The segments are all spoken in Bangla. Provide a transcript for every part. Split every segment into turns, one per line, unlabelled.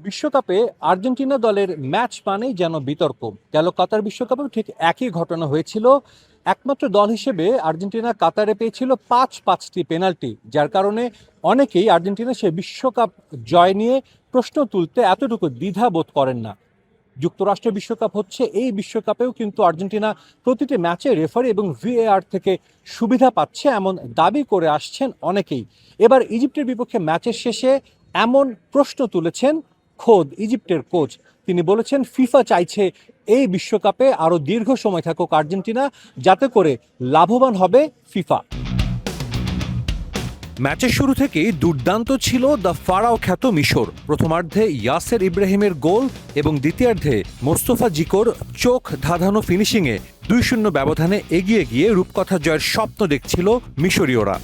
বিশ্বকাপে আর্জেন্টিনা দলের ম্যাচ মানেই যেন বিতর্ক। গেল কাতার বিশ্বকাপেও ঠিক একই ঘটনা হয়েছিল। একমাত্র দল হিসেবে আর্জেন্টিনা কাতারে পেয়েছিল পাঁচটি পেনাল্টি, যার কারণে অনেকেই আর্জেন্টিনা সে বিশ্বকাপ জয় নিয়ে প্রশ্ন তুলতে এতটুকু দ্বিধা বোধ করেন না। যুক্তরাষ্ট্রের বিশ্বকাপ হচ্ছে, এই বিশ্বকাপেও কিন্তু আর্জেন্টিনা প্রতিটি ম্যাচে রেফারি এবং ভিএআর থেকে সুবিধা পাচ্ছে এমন দাবি করে আসছেন অনেকেই। এবার ইজিপ্টের বিপক্ষে ম্যাচের শেষে এমন প্রশ্ন তুলেছেন খোদ ইজিপ্টের কোচ। তিনি বলেছেন ফিফা চাইছে এই বিশ্বকাপে আরও দীর্ঘ সময় থাকুক আর্জেন্টিনা, যাতে করে লাভবান হবে ফিফা। ম্যাচের শুরু থেকেই দুর্দান্ত ছিল দ্য ফারাও খ্যাত মিশর। প্রথমার্ধে ইয়াসের ইব্রাহিমের গোল এবং দ্বিতীয়ার্ধে মোস্তফা জিকোর চোখ ধাঁধানো ফিনিশিংয়ে 2-0 ব্যবধানে এগিয়ে গিয়ে রূপকথা জয়ের স্বপ্ন দেখছিল মিশরীয়রা।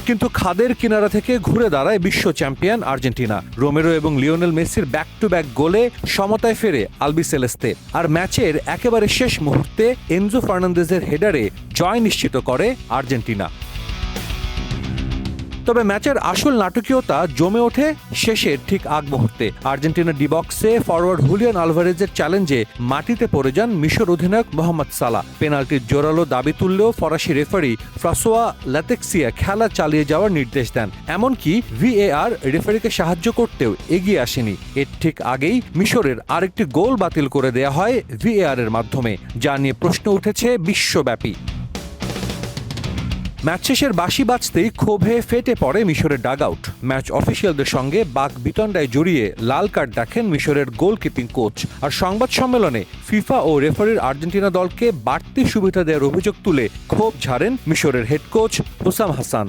কিন্তু খাদের কিনারা থেকে ঘুরে দাঁড়ায় বিশ্ব চ্যাম্পিয়ন আর্জেন্টিনা। রোমেরো এবং লিওনেল মেসির ব্যাক টু ব্যাক গোলে সমতায় ফেরে আলবিসেলেস্তে। আর ম্যাচের একেবারে শেষ মুহূর্তে এনজো ফার্নান্দেজের হেডারে জয় নিশ্চিত করে আর্জেন্টিনা। তবে ম্যাচের আসল নাটকীয়তা জমে ওঠে শেষের ঠিক আগ মুহূর্তে। আর্জেন্টিনা ডি বক্সে ফরওয়ার্ড হুলিয়ান আলভারেজের চ্যালেঞ্জে মাটিতে পড়ে যান মিশর অধিনায়ক মোহাম্মদ সালাহ। পেনাল্টির জোরালো দাবি তুললেও ফরাসি রেফারি ফ্রাসোয়া ল্যাতেক্সিয়া খেলা চালিয়ে যাওয়ার নির্দেশ দেন। এমনকি ভিএআর রেফারিকে সাহায্য করতেও এগিয়ে আসেনি। এর ঠিক আগেই মিশরের আরেকটি গোল বাতিল করে দেয়া হয় ভিএআর এর মাধ্যমে, যা নিয়ে প্রশ্ন উঠেছে বিশ্বব্যাপী। ম্যাচ শেষের বাঁশি বাজতেই ক্ষোভে ফেটে পড়ে মিশরের ডাগআউট। ম্যাচ অফিসিয়ালদের সঙ্গে বাক বিতণ্ডায় জড়িয়ে লাল কার্ড দেখেন মিশরের গোলকিপিং কোচ। আর সংবাদ সম্মেলনে ফিফা ও রেফারির আর্জেন্টিনা দলকে বাড়তি সুবিধা দেওয়ার অভিযোগ তুলে ক্ষোভ ঝাড়েন মিশরের হেড কোচ হুসাম হাসান।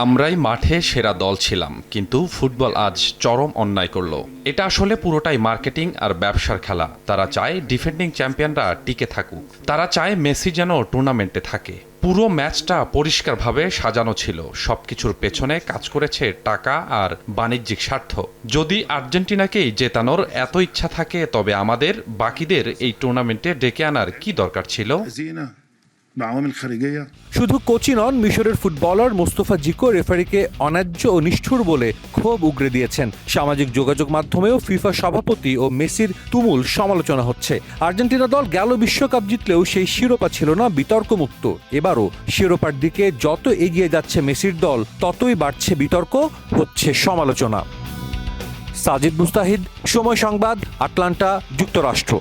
আমরাই মাঠে সেরা দল ছিলাম, কিন্তু ফুটবল আজ চরম অন্যায় করলো। এটা আসলে পুরোটাই মার্কেটিং আর ব্যবসার খেলা। তারা চায় ডিফেন্ডিং চ্যাম্পিয়নরা টিকে থাকুক, তারা চায় মেসি যেন টুর্নামেন্টে থাকে। পুরো ম্যাচটা পরিষ্কারভাবে সাজানো ছিল। সবকিছুর পেছনে কাজ করেছে টাকা আর বাণিজ্যিক স্বার্থ। যদি আর্জেন্টিনাকেই জেতানোর এত ইচ্ছা থাকে, তবে আমাদের বাকিদের এই টুর্নামেন্টে ডেকে আনার কি দরকার ছিল?
শুধু কোচই নন, মিশরের ফুটবলার মোস্তফা জিকো রেফারিকে অন্যায্য ও নিষ্ঠুর বলে ক্ষোভ উগরে দিয়েছেন। সামাজিক যোগাযোগ মাধ্যমেও ফিফা সভাপতি ও মেসির তুমুল সমালোচনা হচ্ছে। আর্জেন্টিনা দল গেল বিশ্বকাপ জিতলেও সেই শিরোপা ছিল না বিতর্কমুক্ত। এবারও শিরোপার দিকে যত এগিয়ে যাচ্ছে মেসির দল, ততই বাড়ছে বিতর্ক, হচ্ছে সমালোচনা। সাজিদ মুস্তাহিদ, সময় সংবাদ, আটলান্টা, যুক্তরাষ্ট্র।